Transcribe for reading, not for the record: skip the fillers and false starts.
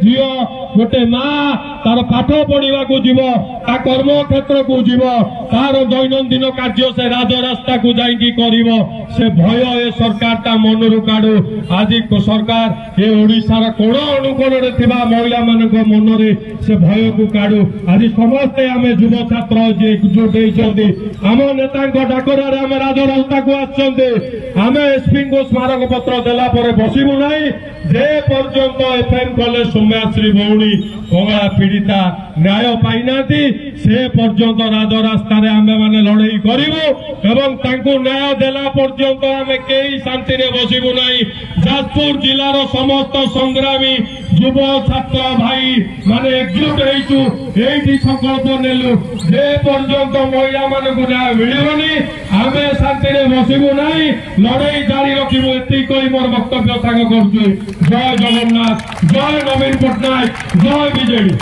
झील गोटे माँ तार पाठ पढ़ा को जीव ता कर्म क्षेत्र को जीव तार दैनंदिन कार्य से राजरास्ता को जाइकी करिवो से भय ए सरकार ता मनरु काढू। आज सरकार ए ओडिशार कोण अनुकोण रे थिबा महिला मानक मन रे से भय को काढू। आज समस्ते आमे युव छात्र जे एकजुट होइछन्ती आम नेता डाकरा रे आमे राजरास्ता को आछन्ती आमे एसपी को स्मारक पत्र देला परे बसिबु नाही जे पर्यंत एफएम कॉलेज सौम्याश्री भौणी कंगला पीड़िता न्याय पाइनाती से पर्यंत राजरास्ता आमे माने लड़ाई करिवु एवं तांको न्याय देला पर्यंत आमे केही शांति रे बसिबु नाही। जाजपुर जिलार समस्त संग्रामी युव छात्र भाई माने एकजुट हेइछु एठी संकल्प नेलु जे पर्यंत महिला मानकु न्याय मिलिबनी आमे शांति रे बसिबु नाही लड़ाई जारी रखिबु एति कहि मोर वक्तव्य साग करछु। जय जगन्नाथ, जय नवीन पटनायक, जय बीजेडी।